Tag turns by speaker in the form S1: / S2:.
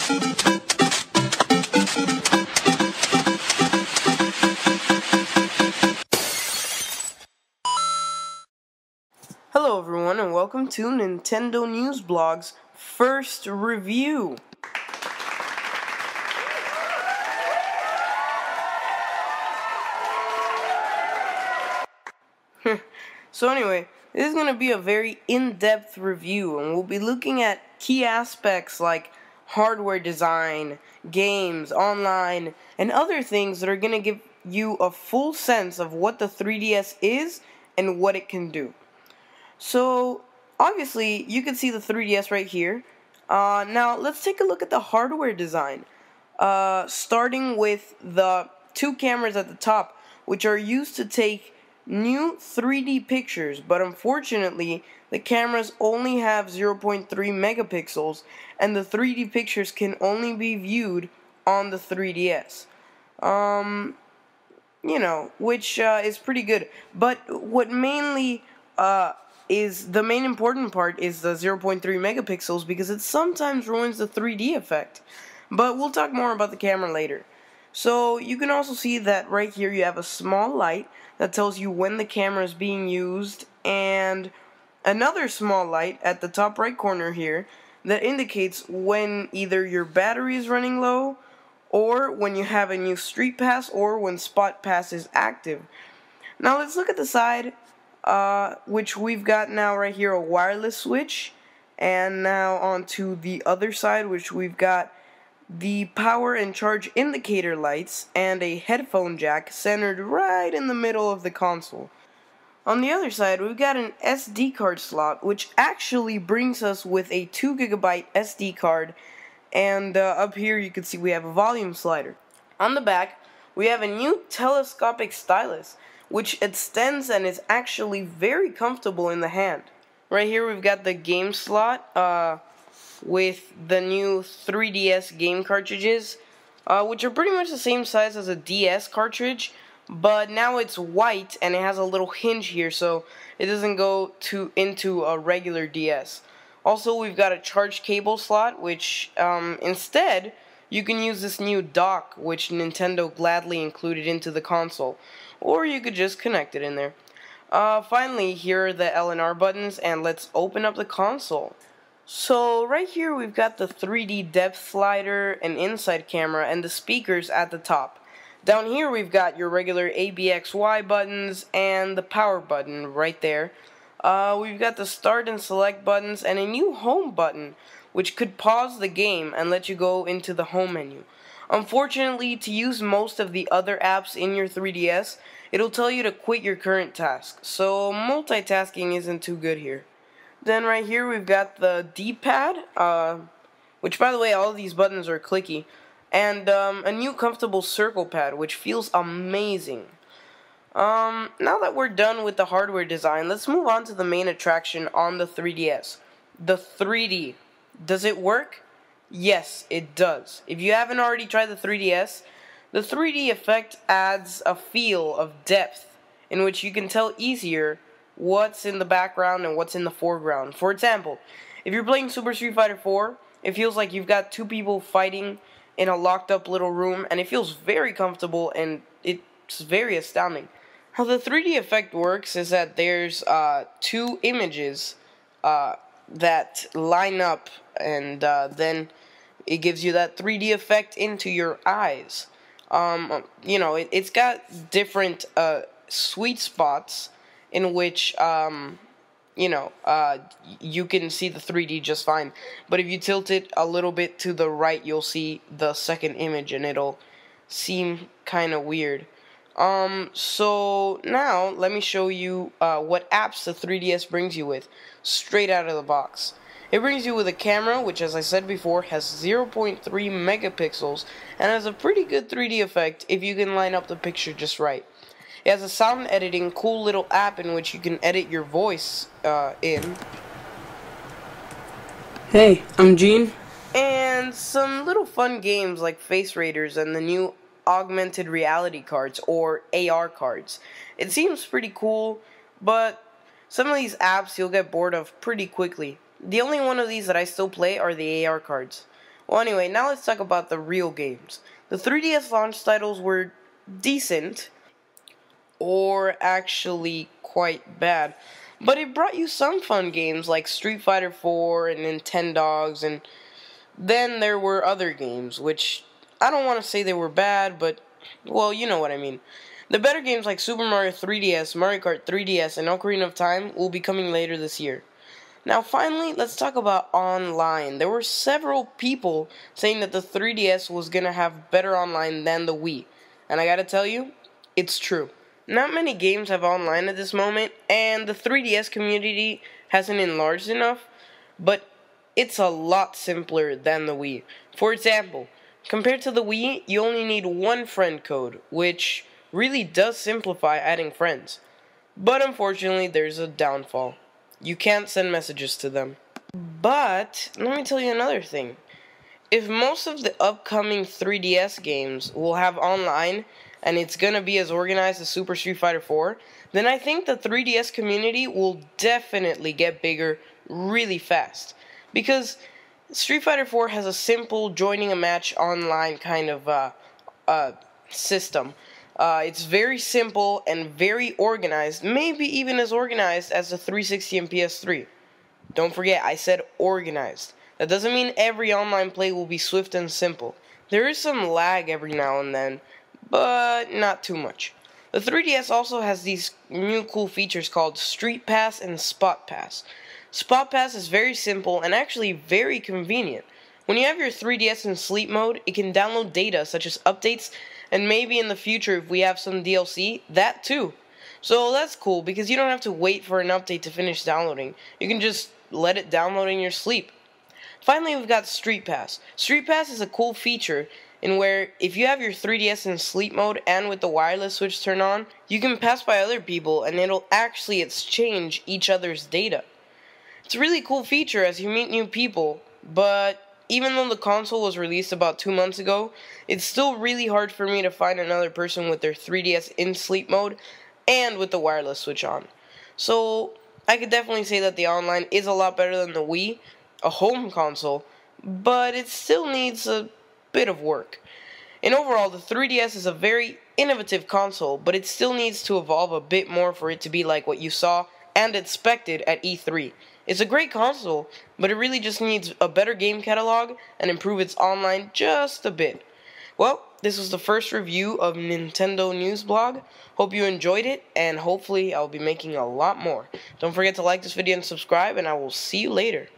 S1: Hello everyone and welcome to NintendoNewsBlog's first review. So anyway, this is going to be a very in-depth review, and we'll be looking at key aspects like hardware design, games, online, and other things that are going to give you a full sense of what the 3DS is and what it can do. So, obviously, you can see the 3DS right here. Now, let's take a look at the hardware design. Starting with the two cameras at the top, which are used to take new 3D pictures, but unfortunately, the cameras only have 0.3 megapixels, and the 3D pictures can only be viewed on the 3DS. Which is pretty good. But what mainly is the main important part is the 0.3 megapixels, because it sometimes ruins the 3D effect. But we'll talk more about the camera later. So you can also see that right here you have a small light that tells you when the camera is being used, and another small light at the top right corner here that indicates when either your battery is running low, or when you have a new street pass, or when spot pass is active. Now let's look at the side, which we've got now right here a wireless switch, and now onto the other side, which we've got the power and charge indicator lights and a headphone jack centered right in the middle of the console. On the other side, we've got an SD card slot, which actually brings us with a 2GB SD card, and up here you can see we have a volume slider. On the back, we have a new telescopic stylus, which extends and is actually very comfortable in the hand. Right here we've got the game slot, with the new 3DS game cartridges, which are pretty much the same size as a DS cartridge, but now it's white and it has a little hinge here so it doesn't go into a regular DS. Also, we've got a charge cable slot, which instead you can use this new dock, which Nintendo gladly included into the console, or you could just connect it in there. Finally, here are the L and R buttons, and let's open up the console. So right here we've got the 3D depth slider, an inside camera, and the speakers at the top. Down here we've got your regular ABXY buttons and the power button right there. We've got the start and select buttons and a new home button, which could pause the game and let you go into the home menu. Unfortunately, to use most of the other apps in your 3DS, it'll tell you to quit your current task, so multitasking isn't too good here. Then right here we've got the D-pad, which by the way all of these buttons are clicky, and a new comfortable circle pad, which feels amazing. Now that we're done with the hardware design, let's move on to the main attraction on the 3DS. The 3D. Does it work? Yes, it does. If you haven't already tried the 3DS, the 3D effect adds a feel of depth in which you can tell easier what's in the background and what's in the foreground. For example, if you're playing Super Street Fighter 4, it feels like you've got two people fighting in a locked up little room, and it feels very comfortable and it's very astounding. How the 3D effect works is that there's two images that line up, and then it gives you that 3D effect into your eyes. It's got different sweet spots in which, you can see the 3D just fine. But if you tilt it a little bit to the right, you'll see the second image, and it'll seem kind of weird. So now, let me show you what apps the 3DS brings you with, straight out of the box. It brings you with a camera, which, as I said before, has 0.3 megapixels, and has a pretty good 3D effect if you can line up the picture just right. It has a sound editing cool little app in which you can edit your voice in.
S2: Hey, I'm Gene.
S1: And some little fun games like Face Raiders and the new augmented reality cards, or AR cards. It seems pretty cool, but some of these apps you'll get bored of pretty quickly. The only one of these that I still play are the AR cards. Well, anyway, now let's talk about the real games. The 3DS launch titles were decent, or actually quite bad, but it brought you some fun games like Street Fighter 4 and Nintendogs, and then there were other games, which I don't want to say they were bad, but, well, you know what I mean. The better games like Super Mario 3DS, Mario Kart 3DS, and Ocarina of Time will be coming later this year. Now finally, let's talk about online. There were several people saying that the 3DS was going to have better online than the Wii. And I gotta tell you, it's true. Not many games have online at this moment, and the 3DS community hasn't enlarged enough, but it's a lot simpler than the Wii. For example, compared to the Wii, you only need one friend code, which really does simplify adding friends. But unfortunately, there's a downfall. You can't send messages to them. But, let me tell you another thing. If most of the upcoming 3DS games will have online, and it's gonna be as organized as Super Street Fighter 4, then I think the 3DS community will definitely get bigger really fast. Because Street Fighter 4 has a simple joining a match online kind of system. It's very simple and very organized, maybe even as organized as the 360 and PS3. Don't forget, I said organized. That doesn't mean every online play will be swift and simple. There is some lag every now and then, but not too much. The 3DS also has these new cool features called Street Pass and Spot Pass. Spot Pass is very simple and actually very convenient. When you have your 3DS in sleep mode, it can download data such as updates, and maybe in the future if we have some DLC, that too. So that's cool because you don't have to wait for an update to finish downloading. You can just let it download in your sleep. Finally, we've got Street Pass. Street Pass is a cool feature in where if you have your 3DS in sleep mode and with the wireless switch turned on, you can pass by other people and it'll actually exchange each other's data. It's a really cool feature as you meet new people, but even though the console was released about 2 months ago, it's still really hard for me to find another person with their 3DS in sleep mode and with the wireless switch on. So I could definitely say that the online is a lot better than the Wii, a home console, but it still needs a bit of work. And overall, the 3DS is a very innovative console, but it still needs to evolve a bit more for it to be like what you saw and expected at E3. It's a great console, but it really just needs a better game catalog and improve its online just a bit. Well, this was the first review of NintendoNewsBlog. Hope you enjoyed it, and hopefully I'll be making a lot more. Don't forget to like this video and subscribe, and I will see you later.